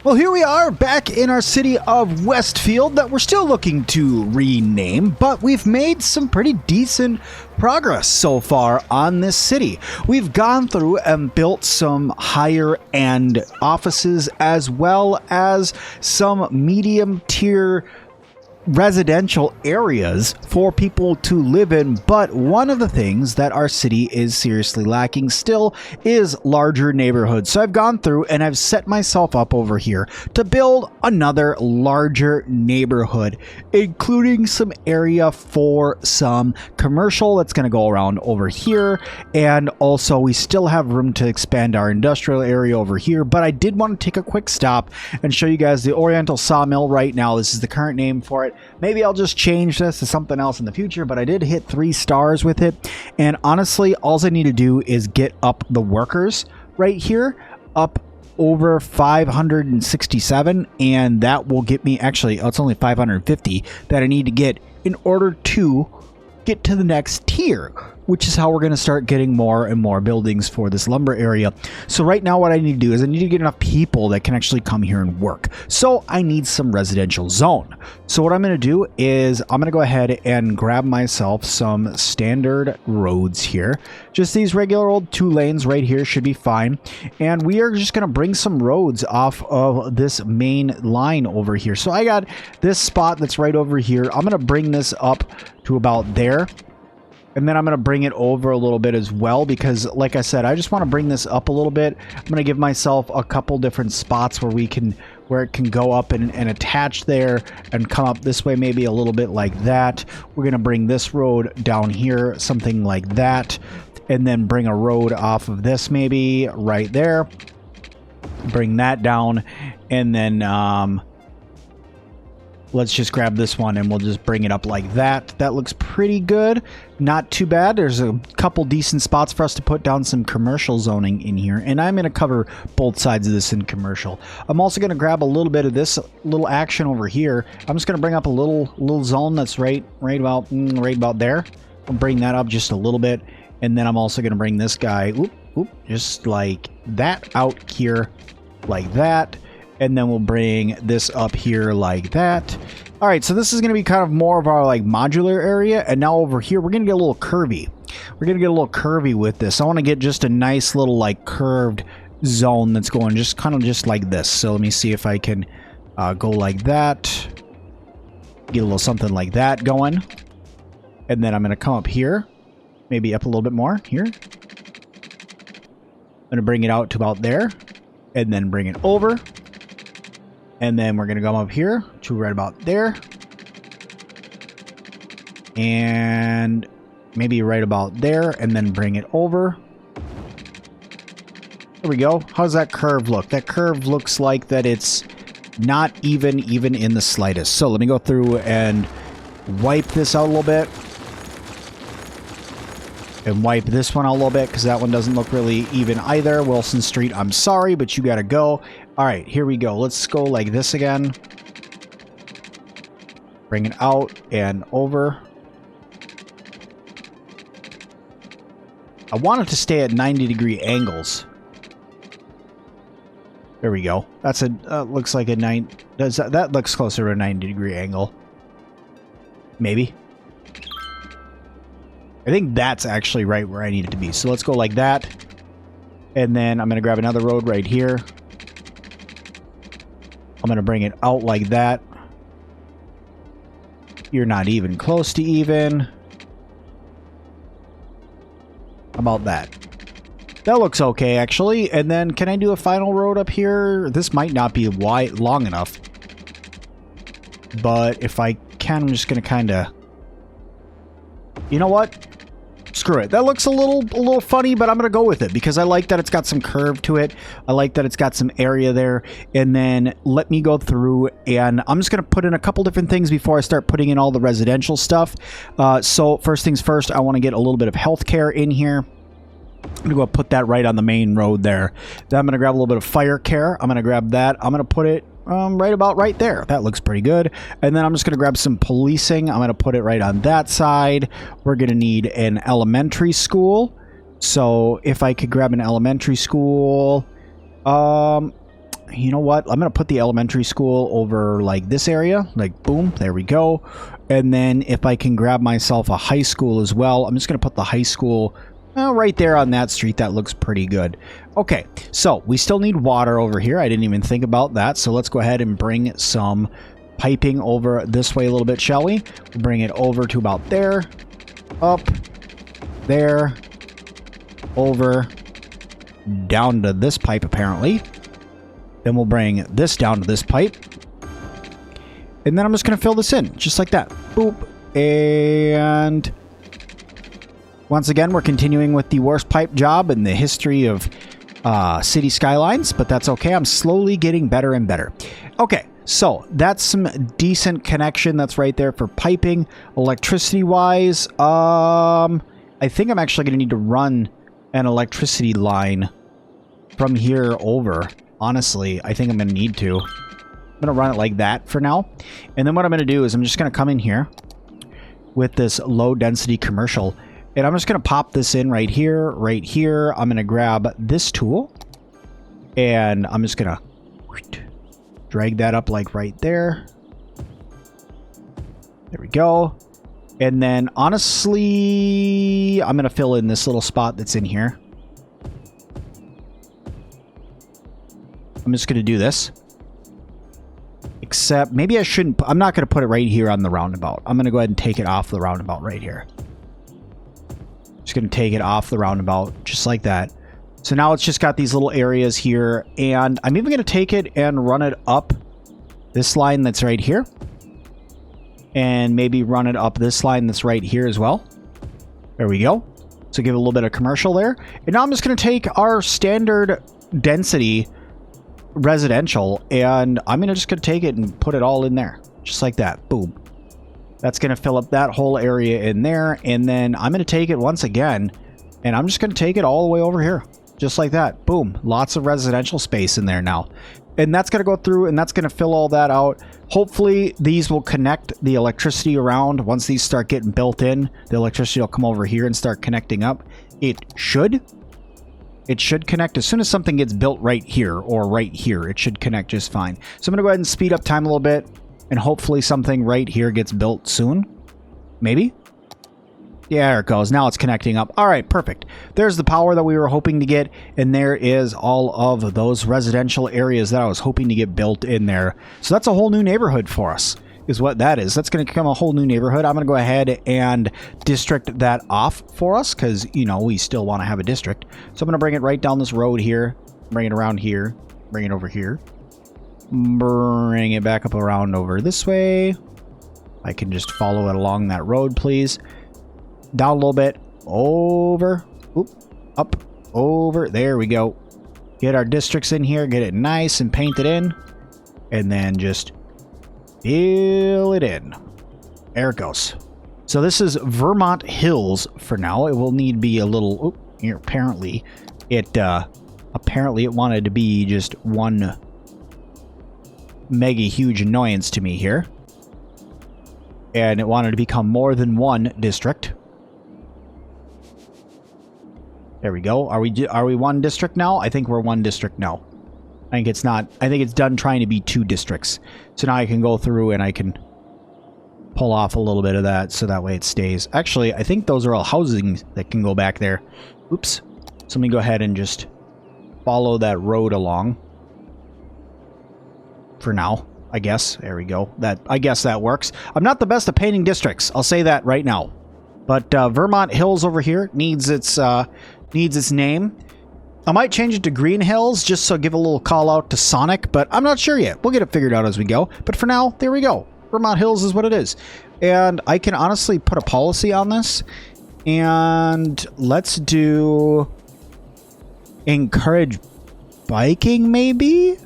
Well, here we are back in our city of Westfield that we're still looking to rename, but we've made some pretty decent progress so far on this city. We've gone through and built some higher end offices as well as some medium tier residential areas for people to live in, but one of the things that our city is seriously lacking still is larger neighborhoods. So I've gone through and I've set myself up over here to build another larger neighborhood, including some area for some commercial that's going to go around over here, and also we still have room to expand our industrial area over here. But I did want to take a quick stop and show you guys the Oriental Sawmill right now. This is the current name for it. Maybe I'll just change this to something else in the future, but I did hit 3 stars with it. And honestly, all I need to do is get up the workers right here, up over 567, and that will get me, actually, it's only 550 that I need to get in order to get to the next tier, which is how we're going to start getting more and more buildings for this lumber area. So right now what I need to do is I need to get enough people that can actually come here and work. So I need some residential zone. So what I'm going to do is I'm going to go ahead and grab myself some standard roads here. Just these regular old 2 lanes right here should be fine. And we are just going to bring some roads off of this main line over here. So I got this spot that's right over here. I'm going to bring this up to about there. And then I'm going to bring it over a little bit as well because, like I said, I just want to bring this up a little bit. I'm going to give myself a couple different spots where it can go up and attach there and come up this way, maybe a little bit like that. We're going to bring this road down here, something like that, and then bring a road off of this maybe right there. Bring that down, and then let's just grab this one and we'll just bring it up like that. That looks pretty good. Not too bad. There's a couple decent spots for us to put down some commercial zoning in here. And I'm going to cover both sides of this in commercial. I'm also going to grab a little bit of this little action over here. I'm just going to bring up a little zone that's right about there. I'll bring that up just a little bit. And then I'm also going to bring this guy, just like that out here, like that. And then we'll bring this up here like that. All right, so this is going to be kind of more of our like modular area. And now over here, we're going to get a little curvy. We're going to get a little curvy with this. I want to get just a nice little like curved zone that's going just kind of just like this. So let me see if I can go like that. Get a little something like that going. And then I'm going to come up here. Maybe up a little bit more here. I'm going to bring it out to about there. And then bring it over. And then we're going to come up here to right about there. And maybe right about there. And then bring it over. There we go. How's that curve look? That curve looks like that it's not even in the slightest. So let me go through and wipe this out a little bit. And wipe this one out a little bit because that one doesn't look really even either. Wilson Street, I'm sorry, but you got to go. All right, here we go. Let's go like this again. Bring it out and over. I want it to stay at 90-degree angles. There we go. That's a looks like a 9. That looks closer to a 90-degree angle. Maybe. I think that's actually right where I need it to be. So let's go like that. And then I'm going to grab another road right here. I'm going to bring it out like that. You're not even close to even. How about that? That looks okay, actually. And then can I do a final road up here? This might not be long enough. But if I can, I'm just going to kind of... You know what? Screw it. That looks a little funny, but I'm going to go with it because I like that it's got some curve to it. I like that it's got some area there. And then let me go through and I'm just going to put in a couple different things before I start putting in all the residential stuff. So first things first, I want to get a little bit of healthcare in here. I'm going to go put that right on the main road there. Then I'm going to grab a little bit of fire care. I'm going to grab that. I'm going to put it right about right there. That looks pretty good. And then I'm just going to grab some policing. I'm going to put it right on that side. We're going to need an elementary school. So if I could grab an elementary school, you know what? I'm going to put the elementary school over like this area. Like, boom, there we go. And then if I can grab myself a high school as well, I'm just going to put the high school right there on that street. That looks pretty good. Okay, so we still need water over here. I didn't even think about that. So let's go ahead and bring some piping over this way a little bit, shall we? We'll bring it over to about there. Up. There. Over. Down to this pipe, apparently. Then we'll bring this down to this pipe. And then I'm just going to fill this in, just like that. Boop. And once again, we're continuing with the worst pipe job in the history of City Skylines, but that's okay. I'm slowly getting better and better. Okay, so that's some decent connection that's right there for piping. Electricity-wise, I think I'm actually going to need to run an electricity line from here over. Honestly, I think I'm going to need to. I'm going to run it like that for now. And then what I'm going to do is I'm just going to come in here with this low-density commercial. And I'm just going to pop this in right here, right here. I'm going to grab this tool. And I'm just going to drag that up like right there. There we go. And then, honestly, I'm going to fill in this little spot that's in here. I'm just going to do this. Except, maybe I shouldn't. I'm not going to put it right here on the roundabout. I'm going to go ahead and take it off the roundabout right here. Just going to take it off the roundabout, just like that. So now it's just got these little areas here. And I'm even going to take it and run it up this line that's right here. And maybe run it up this line that's right here as well. There we go. So give it a little bit of commercial there. And now I'm just going to take our standard density residential, and I'm just going to take it and put it all in there. Just like that. Boom. That's going to fill up that whole area in there. And then I'm going to take it once again, and I'm just going to take it all the way over here. Just like that. Boom. Lots of residential space in there now. And that's going to go through, and that's going to fill all that out. Hopefully, these will connect the electricity around. Once these start getting built in, the electricity will come over here and start connecting up. It should. It should connect as soon as something gets built right here or right here. It should connect just fine. So I'm going to go ahead and speed up time a little bit, and hopefully something right here gets built soon. Maybe? Yeah, there it goes. Now it's connecting up. All right, perfect. There's the power that we were hoping to get, and there is all of those residential areas that I was hoping to get built in there. So that's a whole new neighborhood for us, is what that is. That's going to become a whole new neighborhood. I'm going to go ahead and district that off for us because, you know, we still want to have a district. So I'm going to bring it right down this road here, bring it around here, bring it over here, bring it back up around over this way. I can just follow it along that road, please. Down a little bit, over, oop, up, over, there we go. Get our districts in here, get it nice and painted in, and then just fill it in. There it goes. So this is Vermont Hills for now. It will need to be a little, oop, here, apparently it wanted to be just one mega huge annoyance to me here. And it wanted to become more than one district. There we go. Are we one district now? I think we're one district now. I think it's not. I think it's done trying to be two districts. So now I can go through and I can pull off a little bit of that so that way it stays. Actually, I think those are all housing that can go back there. Oops. So let me go ahead and just follow that road along. For now, I guess. There we go. I guess that works. I'm not the best at painting districts. I'll say that right now. But Vermont Hills over here needs its name. I might change it to Green Hills just so give a little call out to Sonic, but I'm not sure yet. We'll get it figured out as we go. But for now, there we go. Vermont Hills is what it is. And I can honestly put a policy on this. And let's do encourage biking, maybe?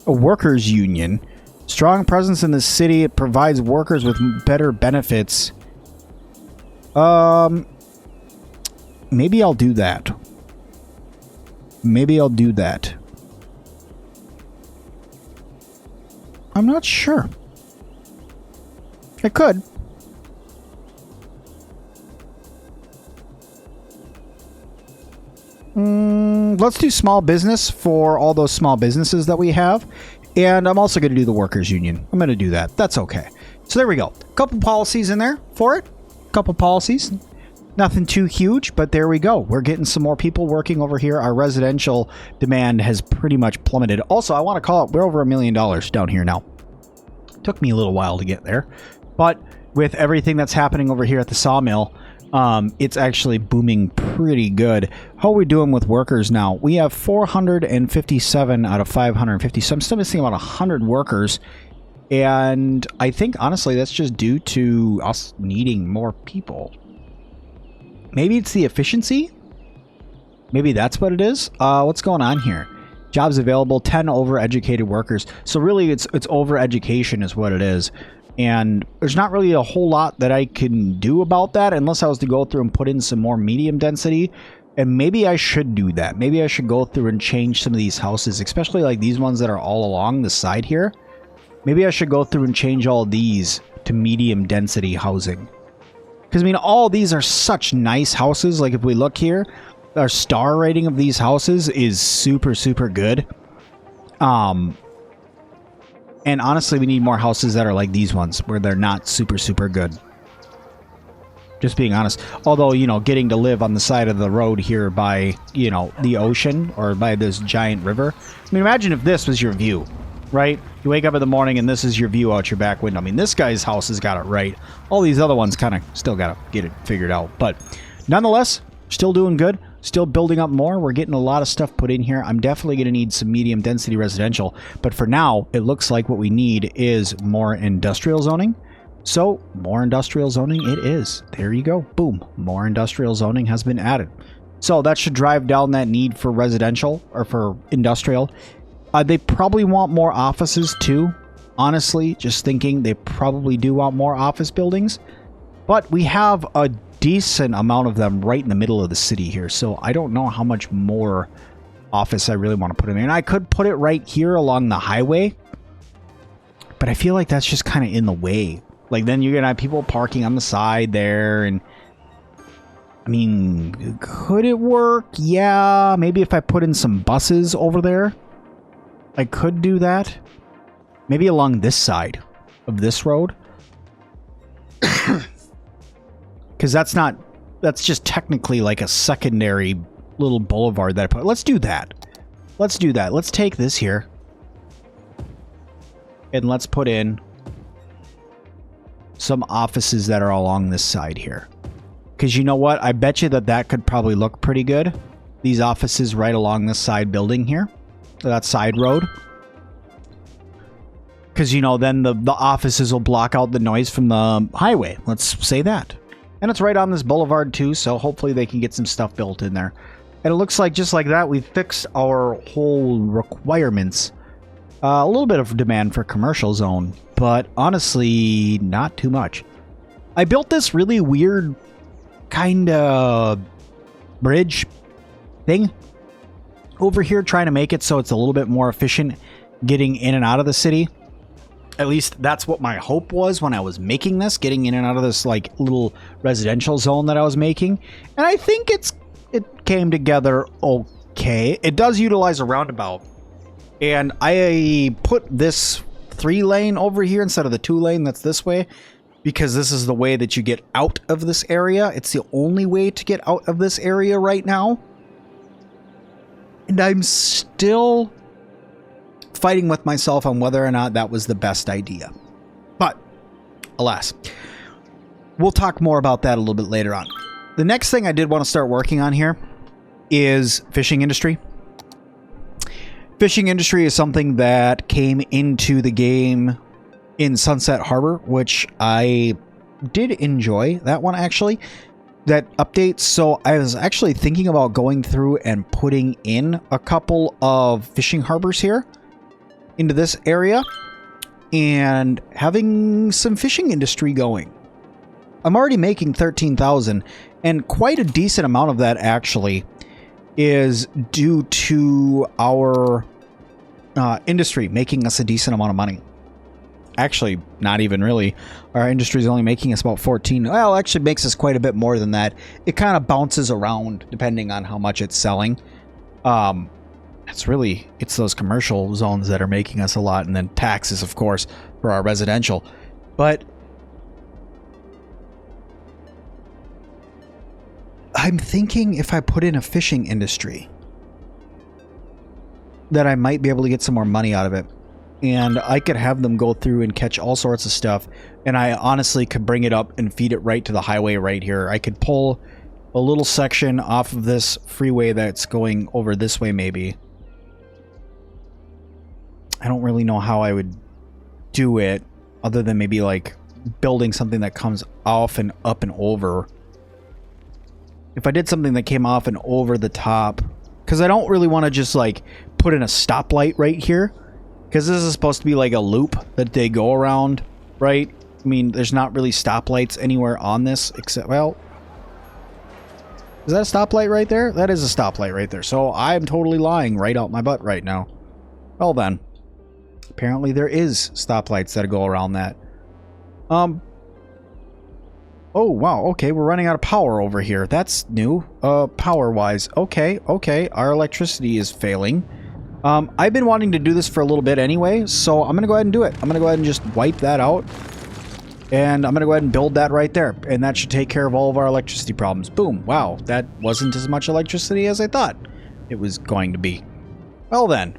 A workers' union. Strong presence in the city. It provides workers with better benefits. Maybe I'll do that. Maybe I'll do that. I'm not sure. I could. let's do small business for all those small businesses that we have. And I'm also going to do the workers union. I'm going to do that. That's okay. So there we go. A couple policies in there for it. A couple policies. Nothing too huge, but there we go. We're getting some more people working over here. Our residential demand has pretty much plummeted. Also, I want to call it, we're over $1 million down here now. Took me a little while to get there. But with everything that's happening over here at the sawmill, it's actually booming pretty good. How are we doing with workers now? We have 457 out of 550. So I'm still missing about 100 workers. And I think, honestly, that's just due to us needing more people. Maybe it's the efficiency? Maybe that's what it is? What's going on here? Jobs available, 10 overeducated workers. So really, it's overeducation is what it is. And there's not really a whole lot that I can do about that unless I was to go through and put in some more medium density. And maybe I should do that. Maybe I should go through and change some of these houses, especially like these ones that are all along the side here. Maybe I should go through and change all these to medium density housing. Because, I mean, all these are such nice houses. Like, if we look here, our star rating of these houses is super, super good. And honestly, we need more houses that are like these ones, where they're not super, super good. Just being honest. Although, you know, getting to live on the side of the road here by, you know, the ocean or by this giant river. I mean, imagine if this was your view, right? You wake up in the morning and this is your view out your back window. I mean, this guy's house has got it right. All these other ones kind of still got to get it figured out. But nonetheless, still doing good. Still building up more. We're getting a lot of stuff put in here. I'm definitely going to need some medium density residential. But for now, it looks like what we need is more industrial zoning. So, more industrial zoning it is. There you go. Boom. More industrial zoning has been added. So, that should drive down that need for residential or for industrial. They probably want more offices too. Honestly, just thinking they probably do want more office buildings. But we have a decent amount of them right in the middle of the city here. So I don't know how much more office I really want to put in there. And I could put it right here along the highway. But I feel like that's just kind of in the way. Like, then you're going to have people parking on the side there. And I mean, could it work? Yeah, maybe if I put in some buses over there, I could do that. Maybe along this side of this road. Because that's just technically like a secondary little boulevard that I put. Let's do that. Let's do that. Let's take this here. And let's put in some offices that are along this side here. Because you know what? I bet you that could probably look pretty good. These offices right along this side building here. That side road. Because, you know, then the offices will block out the noise from the highway. Let's say that. And it's right on this boulevard too, so hopefully they can get some stuff built in there. And it looks like just like that, we've fixed our whole requirements. A little bit of demand for commercial zone, but honestly, not too much. I built this really weird kind of bridge thing over here, trying to make it so it's a little bit more efficient getting in and out of the city. At least that's what my hope was when I was making this, getting in and out of this like little residential zone that I was making. And I think it came together okay. It does utilize a roundabout. And I put this 3-lane over here instead of the 2-lane that's this way, because this is the way that you get out of this area. It's the only way to get out of this area right now. And I'm still fighting with myself on whether or not that was the best idea. But, alas, we'll talk more about that a little bit later on. The next thing I did want to start working on here is fishing industry. Fishing industry is something that came into the game in Sunset Harbor, which I did enjoy that one actually. That update. So I was actually thinking about going through and putting in a couple of fishing harbors here into this area and having some fishing industry going. I'm already making 13,000, and quite a decent amount of that actually is due to our industry making us a decent amount of money. Actually, not even really. Our industry is only making us about 14. Well, it actually makes us quite a bit more than that. It kind of bounces around depending on how much it's selling. It's those commercial zones that are making us a lot, and then taxes, of course, for our residential. But I'm thinking if I put in a fishing industry, that I might be able to get some more money out of it. And I could have them go through and catch all sorts of stuff. And I honestly could bring it up and feed it right to the highway right here. I could pull a little section off of this freeway that's going over this way maybe. I don't really know how I would do it other than maybe like building something that comes off and up and over. If I did something that came off and over the top, because I don't really want to just like put in a stoplight right here, because this is supposed to be like a loop that they go around, right? I mean, there's not really stoplights anywhere on this except, well, is that a stoplight right there? That is a stoplight right there. So I'm totally lying right out my butt right now. Well then, apparently there is stoplights that go around that. Oh wow, okay, we're running out of power over here. That's new. Power wise. Okay, our electricity is failing. I've been wanting to do this for a little bit anyway, so I'm gonna go ahead and do it. I'm gonna go ahead and just wipe that out. And I'm gonna go ahead and build that right there. And that should take care of all of our electricity problems. Boom. Wow, that wasn't as much electricity as I thought it was going to be. Well then.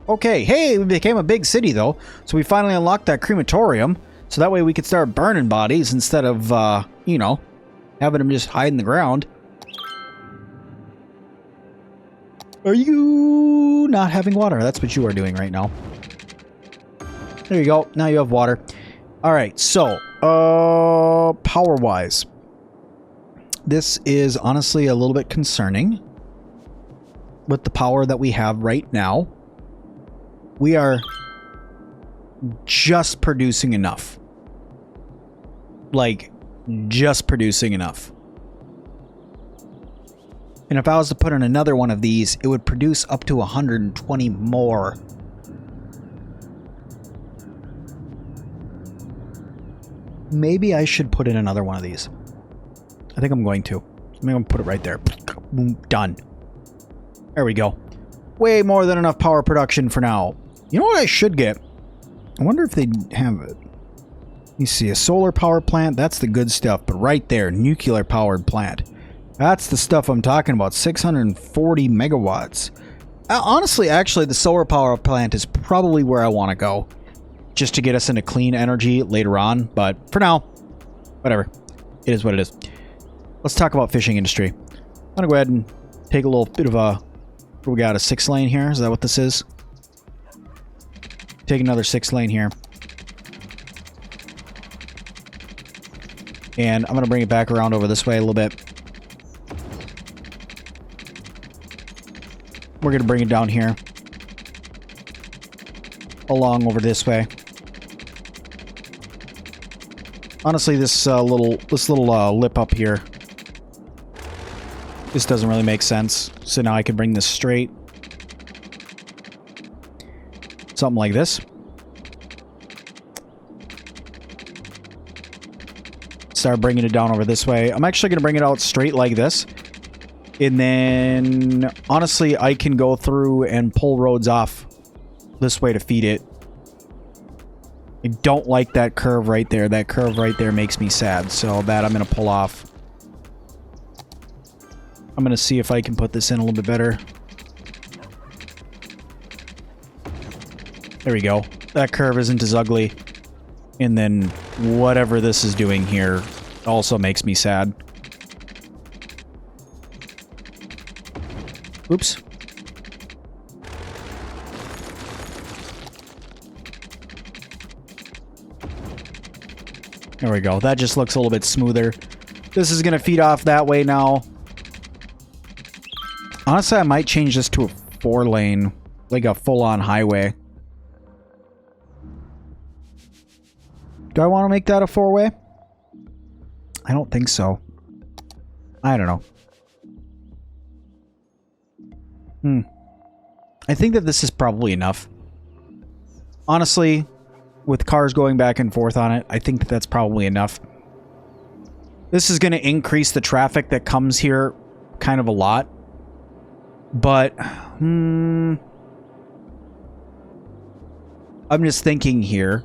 Okay, hey, we became a big city though. So we finally unlocked that crematorium. So that way we could start burning bodies instead of, you know, having them just hide in the ground. Are you not having water? That's what you are doing right now. There you go. Now you have water. Alright, so, power-wise. This is honestly a little bit concerning. With the power that we have right now. We are just producing enough. Like, just producing enough. And if I was to put in another one of these, it would produce up to 120 more. Maybe I should put in another one of these. I think I'm going to. I'm going to put it right there. Boom, done. There we go. Way more than enough power production for now. You know what I should get? I wonder if they have it. You see, a solar power plant, that's the good stuff. But right there, nuclear powered plant. That's the stuff I'm talking about. 640 megawatts. Honestly, actually, the solar power plant is probably where I want to go. Just to get us into clean energy later on. But for now, whatever. It is what it is. Let's talk about fishing industry. I'm going to go ahead and take a little bit of a... We got a 6-lane here. Is that what this is? Take another 6-lane here. And I'm going to bring it back around over this way a little bit. We're going to bring it down here. Along over this way. Honestly, this little lip up here. This doesn't really make sense. So now I can bring this straight. Something like this. Start bringing it down over this way. I'm actually going to bring it out straight like this. And then, honestly, I can go through and pull roads off this way to feed it. I don't like that curve right there. That curve right there makes me sad. So that I'm going to pull off. I'm going to see if I can put this in a little bit better. There we go. That curve isn't as ugly. And then whatever this is doing here also makes me sad. Oops. There we go. That just looks a little bit smoother. This is going to feed off that way now. Honestly, I might change this to a 4-lane. Like a full-on highway. Do I want to make that a 4-way? I don't think so. I don't know. I think that this is probably enough. Honestly, with cars going back and forth on it, I think that that's probably enough. This is going to increase the traffic that comes here kind of a lot. But, I'm just thinking here,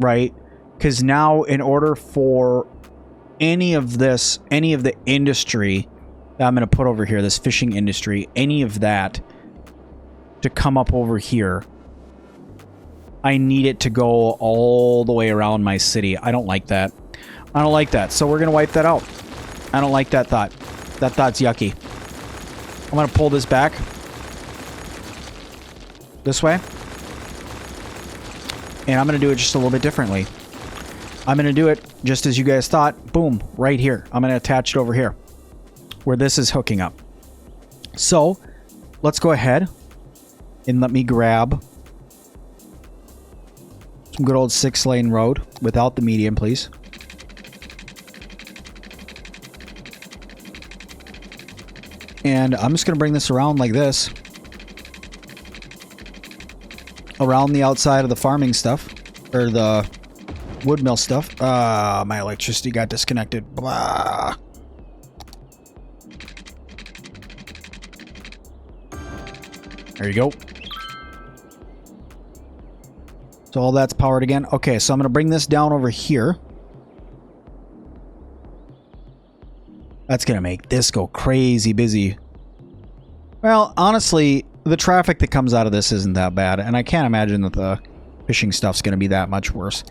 right? Because now in order for any of the industry that I'm going to put over here, this fishing industry, any of that to come up over here, I need it to go all the way around my city. I don't like that. I don't like that. So we're going to wipe that out. I don't like that thought. That thought's yucky. I'm going to pull this back. This way. And I'm going to do it just a little bit differently. I'm going to do it just as you guys thought. Boom. Right here. I'm going to attach it over here. Where this is hooking up. So, let's go ahead. And let me grab some good old 6-lane road. Without the medium, please. And I'm just going to bring this around like this. Around the outside of the farming stuff. Or the wood mill stuff. My electricity got disconnected. Blah. There you go. So all that's powered again. Okay, so I'm going to bring this down over here. That's going to make this go crazy busy. Well, honestly, the traffic that comes out of this isn't that bad. And I can't imagine that the fishing stuff's going to be that much worse.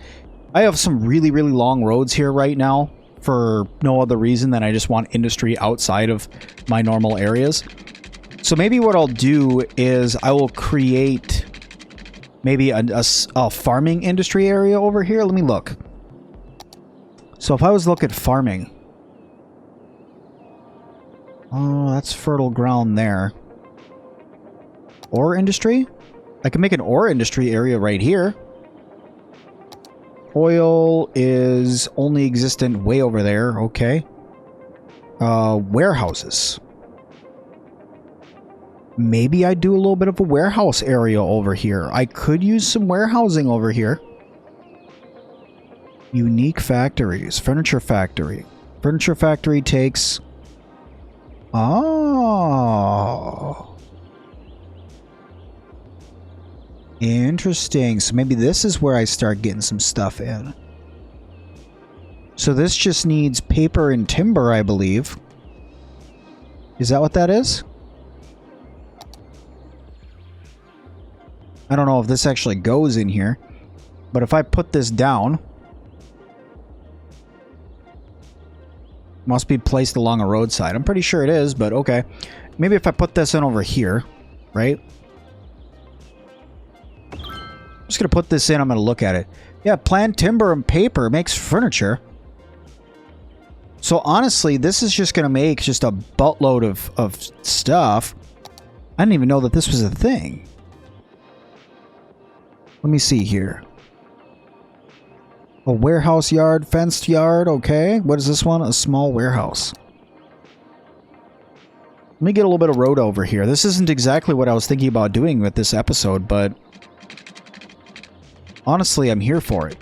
I have some really, really long roads here right now. For no other reason than I just want industry outside of my normal areas. So maybe what I'll do is I will create maybe a farming industry area over here. Let me look. So if I was to look at farming. Oh, that's fertile ground there. Ore industry? I can make an ore industry area right here. Oil is only existent way over there. Okay. Warehouses. Maybe I do a little bit of a warehouse area over here. I could use some warehousing over here. Unique factories. Furniture factory. Furniture factory takes... Oh. Interesting. So maybe this is where I start getting some stuff in. So this just needs paper and timber, I believe. Is that what that is? I don't know if this actually goes in here. But if I put this down... Must be placed along a roadside. I'm pretty sure it is, but okay. Maybe if I put this in over here, right? I'm just going to put this in. I'm going to look at it. Yeah, plant timber and paper makes furniture. So honestly, this is just going to make just a buttload of stuff. I didn't even know that this was a thing. Let me see here. A warehouse yard, fenced yard, okay. What is this one? A small warehouse. Let me get a little bit of road over here. This isn't exactly what I was thinking about doing with this episode, but... honestly, I'm here for it.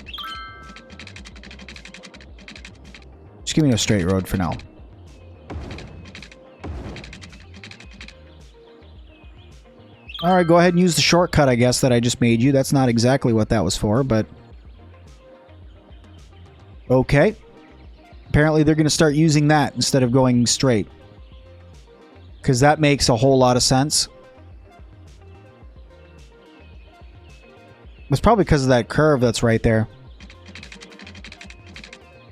Just give me a straight road for now. Alright, go ahead and use the shortcut, I guess, that I just made you. That's not exactly what that was for, but... okay. Apparently they're going to start using that instead of going straight. Because that makes a whole lot of sense. It's probably because of that curve that's right there.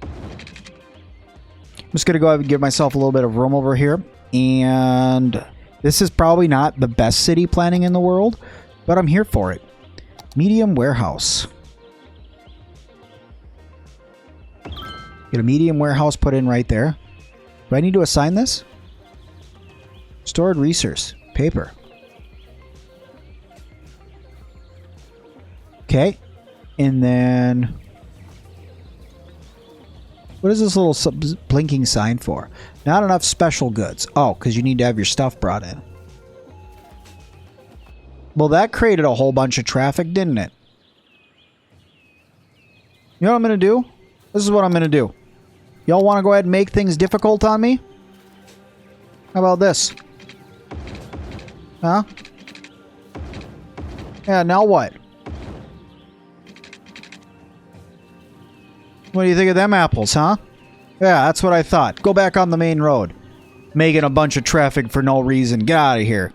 I'm just going to go ahead and give myself a little bit of room over here. And this is probably not the best city planning in the world, but I'm here for it. Medium warehouse. Get a medium warehouse put in right there. Do I need to assign this? Stored resource. Paper. Okay. And then... what is this little blinking sign for? Not enough special goods. Oh, because you need to have your stuff brought in. Well, that created a whole bunch of traffic, didn't it? You know what I'm going to do? This is what I'm going to do. Y'all want to go ahead and make things difficult on me? How about this? Huh? Yeah, now what? What do you think of them apples, huh? Yeah, that's what I thought. Go back on the main road. Making a bunch of traffic for no reason. Get out of here.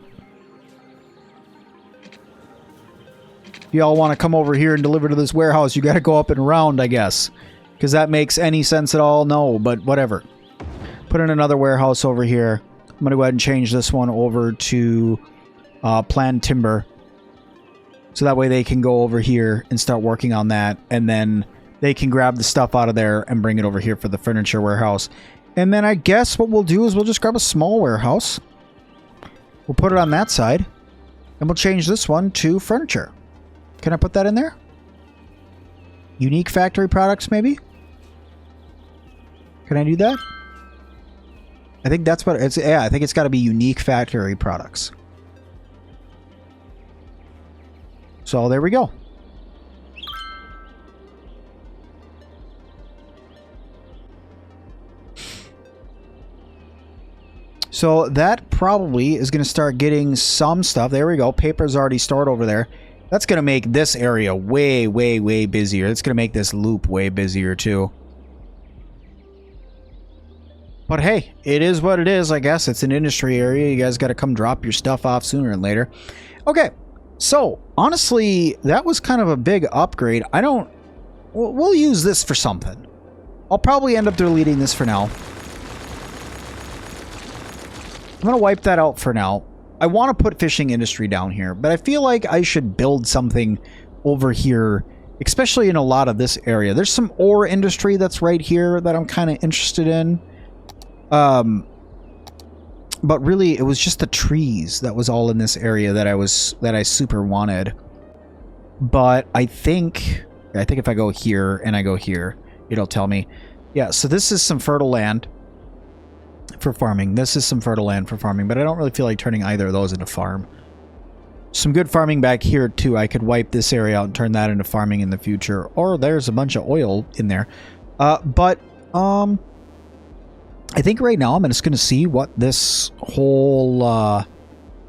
If y'all want to come over here and deliver to this warehouse, you got to go up and around, I guess. Because that makes any sense at all? No, but whatever. Put in another warehouse over here. I'm going to go ahead and change this one over to planned timber. So that way they can go over here and start working on that. And then they can grab the stuff out of there and bring it over here for the furniture warehouse. And then I guess what we'll do is we'll just grab a small warehouse. We'll put it on that side. And we'll change this one to furniture. Can I put that in there? Unique factory products, maybe? Can I do that? I think that's what it's... Yeah, I think it's got to be unique factory products. So there we go. So that probably is going to start getting some stuff. There we go. Paper's already stored over there. That's going to make this area way, way, way busier. It's going to make this loop way busier too. But hey, it is what it is, I guess. It's an industry area. You guys got to come drop your stuff off sooner than later. Okay, so honestly, that was kind of a big upgrade. I don't... We'll use this for something. I'll probably end up deleting this for now. I'm going to wipe that out for now. I want to put fishing industry down here, but I feel like I should build something over here, especially in a lot of this area. There's some ore industry that's right here that I'm kind of interested in. But really, it was just the trees that was all in this area that I super wanted. But I think if I go here and I go here, it'll tell me. Yeah, so this is some fertile land for farming. This is some fertile land for farming, but I don't really feel like turning either of those into farm. Some good farming back here too. I could wipe this area out and turn that into farming in the future. Or there's a bunch of oil in there. But I think right now I'm just going to see what this whole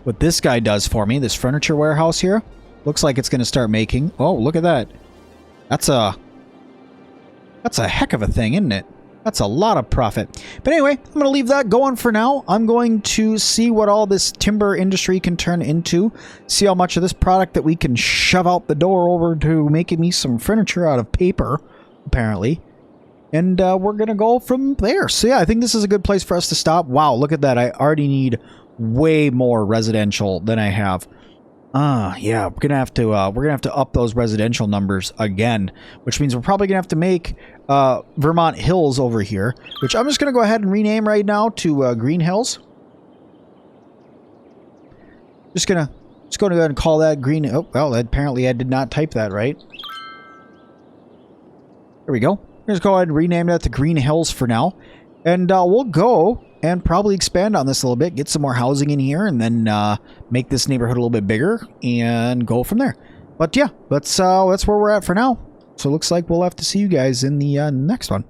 what this guy does for me. This furniture warehouse here looks like it's going to start making. Oh, look at that. That's a heck of a thing, isn't it? That's a lot of profit. But anyway, I'm going to leave that going for now. I'm going to see what all this timber industry can turn into. See how much of this product that we can shove out the door over to making me some furniture out of paper, apparently. And we're going to go from there. So yeah, I think this is a good place for us to stop. Wow, look at that. I already need way more residential than I have. Yeah, we're gonna have to up those residential numbers again, which means we're probably gonna have to make Vermont Hills over here, which I'm just gonna go ahead and rename right now to Green Hills. Just gonna go ahead and call that Green. Oh well, apparently I did not type that right. There we go. Just go ahead and rename that to Green Hills for now, and we'll go and probably expand on this a little bit, get some more housing in here, and then make this neighborhood a little bit bigger and go from there. But yeah, that's where we're at for now. So it looks like we'll have to see you guys in the next one.